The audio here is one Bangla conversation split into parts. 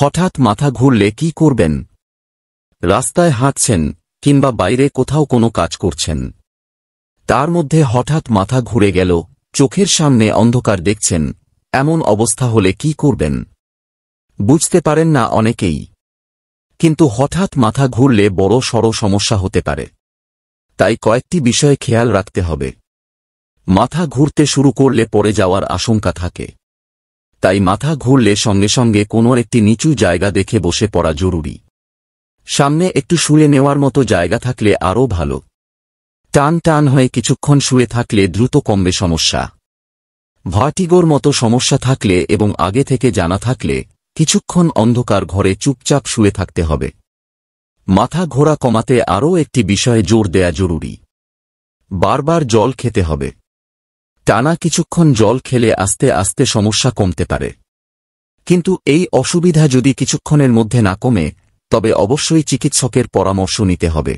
হঠাৎ মাথা ঘুরলে কি করবেন? রাস্তায় হাঁটছেন কিংবা বাইরে কোথাও কোনো কাজ করছেন, তার মধ্যে হঠাৎ মাথা ঘুরে গেল, চোখের সামনে অন্ধকার দেখছেন, এমন অবস্থা হলে কি করবেন? বুঝতে পারেন না অনেকেই, কিন্তু হঠাৎ মাথা ঘুরলে বড় সড় সমস্যা হতে পারে। তাই কয়েকটি বিষয় খেয়াল রাখতে হবে। মাথা ঘুরতে শুরু করলে পড়ে যাওয়ার আশঙ্কা থাকে, তাই মাথা ঘুরলে সঙ্গে সঙ্গে কোনো একটি নিচু জায়গা দেখে বসে পড়া জরুরি। সামনে একটু শুয়ে নেওয়ার মতো জায়গা থাকলে আরও ভালো। টান টান হয়ে কিছুক্ষণ শুয়ে থাকলে দ্রুত কমবে সমস্যা। ভার্টিগোর মতো সমস্যা থাকলে এবং আগে থেকে জানা থাকলে কিছুক্ষণ অন্ধকার ঘরে চুপচাপ শুয়ে থাকতে হবে। মাথা ঘোরা কমাতে আরও একটি বিষয়ে জোর দেয়া জরুরি। বারবার জল খেতে হবে। টানা কিছুক্ষণ জল খেলে আস্তে আস্তে সমস্যা কমতে পারে। কিন্তু এই অসুবিধা যদি কিছুক্ষণের মধ্যে না কমে, তবে অবশ্যই চিকিৎসকের পরামর্শ নিতে হবে।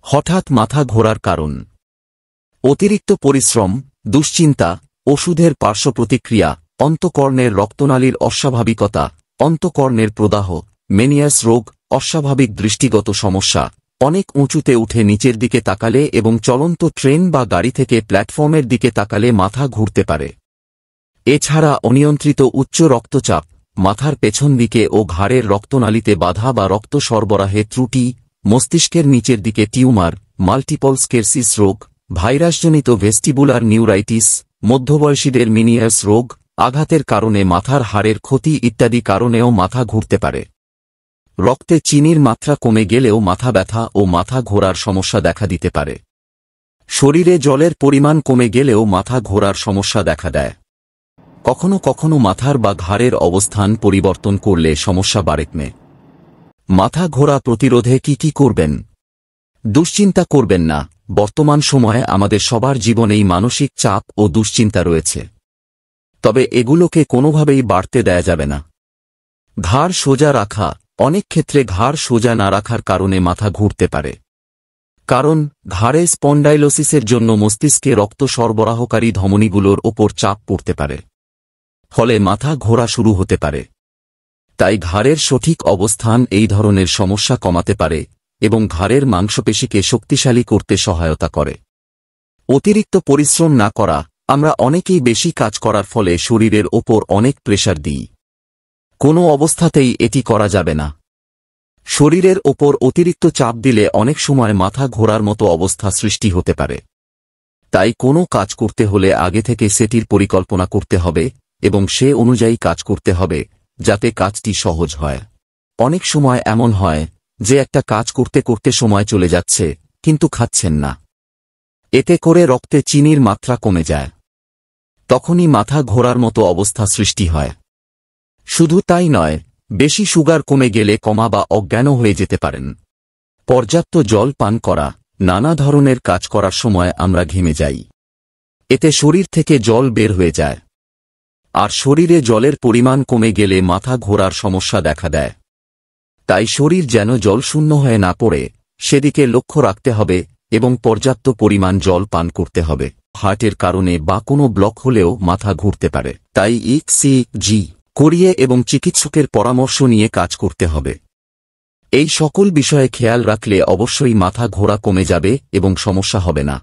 হঠাৎ মাথা ঘোরার কারণ: অতিরিক্ত পরিশ্রম, দুশ্চিন্তা, ওষুধের পার্শ্বপ্রতিক্রিয়া, অন্তঃকর্ণের রক্তনালীর অস্বাভাবিকতা, অন্তঃকর্ণের প্রদাহ, মেনিয়াস রোগ, অস্বাভাবিক দৃষ্টিগত সমস্যা, অনেক উঁচুতে উঠে নিচের দিকে তাকালে এবং চলন্ত ট্রেন বা গাড়ি থেকে প্ল্যাটফর্মের দিকে তাকালে মাথা ঘুরতে পারে। এছাড়া অনিয়ন্ত্রিত উচ্চ রক্তচাপ, মাথার পেছন দিকে ও ঘাড়ের রক্তনালীতে বাধা বা রক্ত সরবরাহে ত্রুটি, মস্তিষ্কের নিচের দিকে টিউমার, মাল্টিপল স্ক্লেরোসিস রোগ, ভাইরাসজনিত ভেস্টিবুলার নিউরাইটিস, মধ্যবয়সীদের মেনিয়াস রোগ, আঘাতের কারণে মাথার হাড়ের ক্ষতি ইত্যাদি কারণেও মাথা ঘুরতে পারে। রক্তে চিনির মাত্রা কমে গেলেও মাথা ব্যথা ও মাথা ঘোরার সমস্যা দেখা দিতে পারে। শরীরে জলের পরিমাণ কমে গেলেও মাথা ঘোরার সমস্যা দেখা দেয়। কখনো কখনো মাথার বা ঘাড়ের অবস্থান পরিবর্তন করলে সমস্যা বাড়ে। মাথা ঘোরা প্রতিরোধে কি করবেন? দুশ্চিন্তা করবেন না। বর্তমান সময়ে আমাদের সবার জীবনেই মানসিক চাপ ও দুশ্চিন্তা রয়েছে, তবে এগুলোকে কোনোভাবেই বাড়তে দেয়া যাবে না। ঘাড় সোজা রাখা: অনেক ক্ষেত্রে ঘাড় সোজা না রাখার কারণে মাথা ঘুরতে পারে। কারণ ঘাড়ে স্পন্ডাইলোসিসের জন্য মস্তিষ্কে রক্ত সরবরাহকারী ধমনীগুলোর ওপর চাপ পড়তে পারে, ফলে মাথা ঘোরা শুরু হতে পারে। তাই ঘাড়ের সঠিক অবস্থান এই ধরনের সমস্যা কমাতে পারে এবং ঘাড়ের মাংসপেশিকে শক্তিশালী করতে সহায়তা করে। অতিরিক্ত পরিশ্রম না করা: আমরা অনেকেই বেশি কাজ করার ফলে শরীরের ওপর অনেক প্রেসার দিই। কোনো অবস্থাতেই এটি করা যাবে না। শরীরের ওপর অতিরিক্ত চাপ দিলে অনেক সময় মাথা ঘোরার মতো অবস্থা সৃষ্টি হতে পারে। তাই কোনো কাজ করতে হলে আগে থেকে সেটির পরিকল্পনা করতে হবে এবং সে অনুযায়ী কাজ করতে হবে, যাতে কাজটি সহজ হয়। অনেক সময় এমন হয় যে একটা কাজ করতে করতে সময় চলে যাচ্ছে কিন্তু খাচ্ছেন না। এতে করে রক্তে চিনির মাত্রা কমে যায়। তখনই মাথা ঘোরার মতো অবস্থা সৃষ্টি হয়। শুধু তাই নয়, বেশি সুগার কমে গেলে কমা বা অজ্ঞানও হয়ে যেতে পারেন। পর্যাপ্ত জল পান করা: নানা ধরনের কাজ করার সময় আমরা ঘেমে যাই। এতে শরীর থেকে জল বের হয়ে যায়, আর শরীরে জলের পরিমাণ কমে গেলে মাথা ঘোরার সমস্যা দেখা দেয়। তাই শরীর যেন জলশূন্য হয়ে না পড়ে সেদিকে লক্ষ্য রাখতে হবে এবং পর্যাপ্ত পরিমাণ জল পান করতে হবে। হার্টের কারণে বা কোনো ব্লক হলেও মাথা ঘুরতে পারে, তাই ECG করিয়ে এবং চিকিৎসকের পরামর্শ নিয়ে কাজ করতে হবে। এই সকল বিষয়ে খেয়াল রাখলে অবশ্যই মাথা ঘোরা কমে যাবে এবং সমস্যা হবে না।